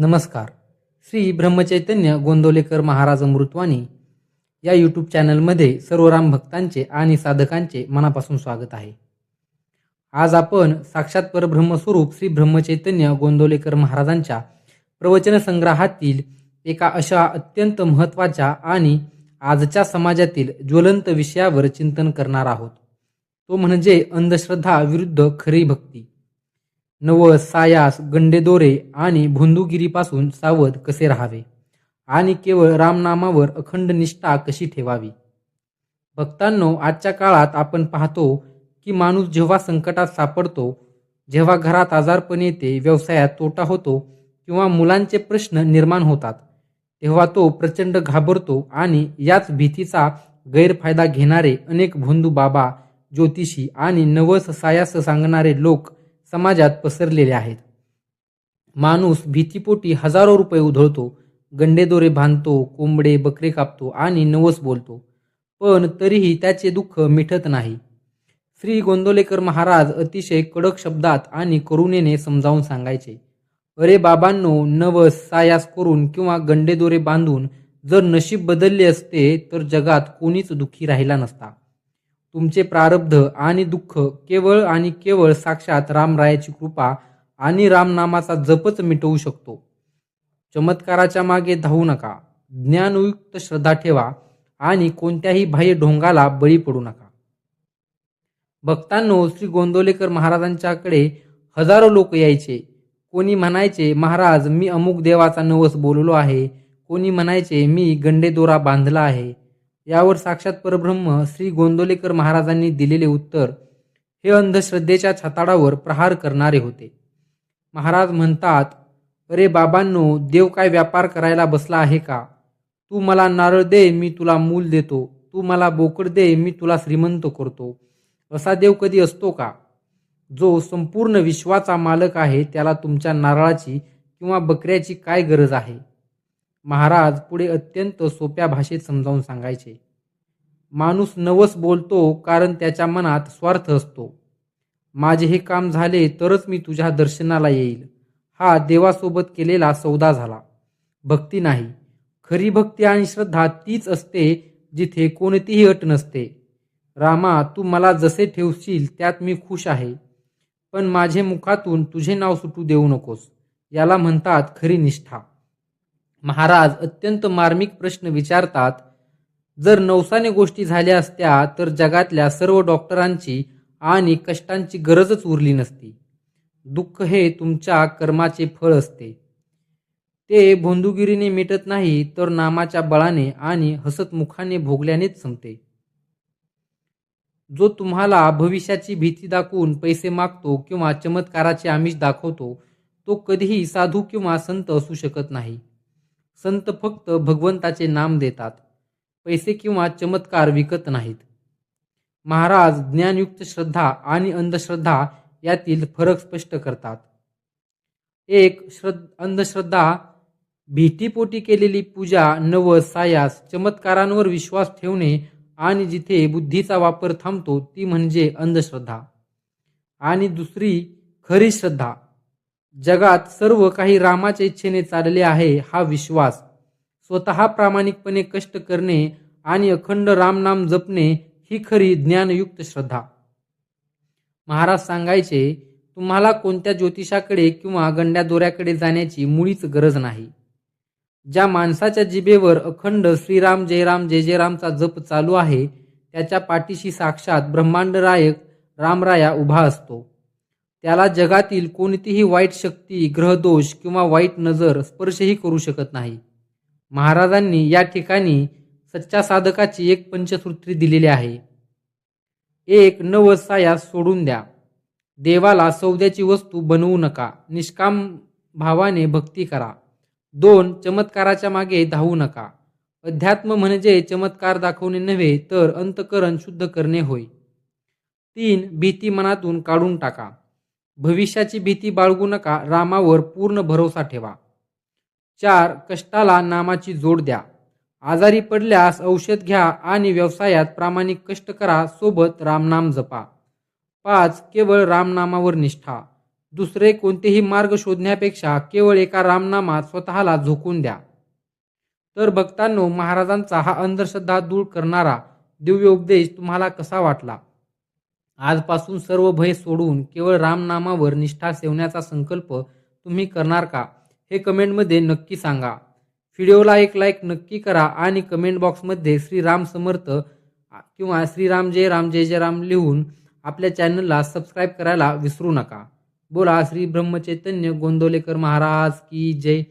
नमस्कार. श्री ब्रह्मचैतन्य गोंदवलेकर महाराज अमृतवाणी या यूट्यूब चॅनलमध्ये सर्व राम भक्तांचे आणि साधकांचे मनापासून स्वागत आहे. आज आपण साक्षात परब्रह्मस्वरूप श्री ब्रह्मचैतन्य गोंदवलेकर महाराजांच्या प्रवचन संग्रहातील एका अशा अत्यंत महत्त्वाच्या आणि आजच्या समाजातील ज्वलंत विषयावर चिंतन करणार आहोत. तो म्हणजे अंधश्रद्धा विरुद्ध खरी भक्ती. नवस, सायास, गंडेदोरे आणि भोंदूगिरीपासून सावध कसे राहावे आणि केवळ रामनामावर अखंड निष्ठा कशी ठेवावी. भक्तांनो, आजच्या काळात आपण पाहतो की माणूस जेव्हा संकटात सापडतो, जेव्हा घरात आजारपण येते, व्यवसायात तोटा होतो किंवा मुलांचे प्रश्न निर्माण होतात, तेव्हा तो प्रचंड घाबरतो आणि याच भीतीचा गैरफायदा घेणारे अनेक भोंदू बाबा, ज्योतिषी आणि नवस सायास सांगणारे लोक समाजात पसरलेले आहेत. माणूस भीतीपोटी हजारो रुपये उधळतो, गंडेदोरे बांधतो, कोंबडे बकरे कापतो आणि नवस बोलतो, पण तरीही त्याचे दुःख मिटत नाही. श्री गोंदवलेकर महाराज अतिशय कडक शब्दात आणि करुणेने समजावून सांगायचे, अरे बाबांनो, नवस सायास करून किंवा गंडेदोरे बांधून जर नशीब बदलले असते तर जगात कोणीच दुःखी राहिला नसता. तुमचे प्रारब्ध आणि दुःख केवळ आणि केवळ साक्षात रामरायाची कृपा आणि रामनामाचा जपच मिटवू शकतो. चमत्काराच्या मागे धावू नका, ज्ञानयुक्त श्रद्धा ठेवा आणि कोणत्याही बाह्य ढोंगाला बळी पडू नका. भक्तांनो, श्री गोंदवलेकर महाराजांच्याकडे हजारो लोक यायचे. कोणी म्हणायचे, महाराज मी अमुक देवाचा नवस बोललो आहे. कोणी म्हणायचे, मी गंडेदोरा बांधला आहे. यावर साक्षात परब्रह्म श्री गोंदवलेकर महाराजांनी दिलेले उत्तर हे अंधश्रद्धेच्या छताडावर प्रहार करणारे होते. महाराज म्हणतात, अरे बाबांनो, देव काय व्यापार करायला बसला आहे का? तू मला नारळ दे, मी तुला मूल देतो. तू मला बोकड दे, मी तुला श्रीमंत करतो. असा देव कधी असतो का? जो संपूर्ण विश्वाचा मालक आहे, त्याला तुमच्या नारळाची किंवा बकऱ्याची काय गरज आहे? महाराज पुढे अत्यंत सोप्या भाषेत समजावून सांगायचे, माणूस नवस बोलतो कारण त्याच्या मनात स्वार्थ असतो. माझे हे काम झाले तरच मी तुझ्या दर्शनाला येईल. हा देवासोबत केलेला सौदा झाला, भक्ती नाही. खरी भक्ती आणि श्रद्धा तीच असते जिथे कोणतीही अट नसते. रामा, तू मला जसे ठेवशील त्यात मी खुश आहे, पण माझे मुखातून तुझे नाव सुटू देऊ नकोस. याला म्हणतात खरी निष्ठा. महाराज अत्यंत मार्मिक प्रश्न विचारतात. जर नवसाने गोष्टी झाल्या असत्या तर जगातल्या सर्व डॉक्टरांची आणि कष्टांची गरजच उरली नसती. दुःख हे तुमच्या कर्माचे फळ असते. ते भोंदूगिरीने मिटत नाही तर नामाच्या बळाने आणि हसतमुखाने भोगल्यानेच संपते. जो तुम्हाला भविष्याची भीती दाखवून पैसे मागतो किंवा चमत्काराचे आमिष दाखवतो, तो कधीही साधू किंवा संत असू शकत नाही. संत फक्त भगवंताचे नाम देतात, पैसे किंवा चमत्कार विकत नाहीत. महाराज ज्ञानयुक्त श्रद्धा आणि अंधश्रद्धा यातील फरक स्पष्ट करतात. एक अंधश्रद्धा भीतीपोटी केलेली पूजा, नवस, सायास, चमत्कारांवर विश्वास ठेवणे आणि जिथे बुद्धीचा वापर थांबतो ती म्हणजे अंधश्रद्धा. आणि दुसरी खरी श्रद्धा, जगात सर्व काही रामाच्या इच्छेने चालले आहे हा विश्वास. स्वतः प्रामाणिकपणे कष्ट करणे आणि अखंड रामनाम जपणे ही खरी ज्ञानयुक्त श्रद्धा. महाराज सांगायचे, तुम्हाला कोणत्या ज्योतिषाकडे किंवा गंड्या दोऱ्याकडे जाण्याची मुळीच गरज नाही. ज्या माणसाच्या जिभेवर अखंड श्रीराम जय राम जय जय रामचा जप चालू आहे, त्याच्या पाठीशी साक्षात ब्रह्मांडरायक रामराया उभा असतो. त्याला जगातील कोणतीही वाईट शक्ती, ग्रहदोष किंवा वाईट नजर स्पर्शही करू शकत नाही. महाराजांनी या ठिकाणी सच्च्या साधकाची एक पंचसूत्री दिलेली आहे. 1. नवस सायास सोडून द्या. देवाला सौद्याची वस्तू बनवू नका. निष्काम भावाने भक्ती करा. 2. चमत्काराच्या मागे धावू नका. अध्यात्म म्हणजे चमत्कार दाखवणे नव्हे तर अंतःकरण शुद्ध करणे होय. 3. भीती मनातून काढून टाका. भविष्याची भीती बाळगू नका, रामावर पूर्ण भरोसा ठेवा. 4. कष्टाला नामाची जोड द्या. आजारी पडल्यास औषध घ्या आणि व्यवसायात प्रामाणिक कष्ट करा, सोबत रामनाम जपा. 5. केवळ रामनामावर निष्ठा. दुसरे कोणतेही मार्ग शोधण्यापेक्षा केवळ एका रामनामात स्वतःला झोकून द्या. तर भक्तांनो, महाराजांचा हा अंधश्रद्धा दूर करणारा दिव्य उपदेश तुम्हाला कसा वाटला? आजपासून सर्व भय सोडून केवळ रामनामावर निष्ठा ठेवण्याचा संकल्प तुम्ही करणार का? हे कमेंटमध्ये नक्की सांगा. व्हिडिओला एक लाईक नक्की करा आणि कमेंट बॉक्समध्ये श्रीराम समर्थ किंवा श्रीराम जय जय राम लिहून आपल्या चॅनलला सबस्क्राईब करायला विसरू नका. बोला श्री ब्रह्मचैतन्य गोंदवलेकर महाराज की जय.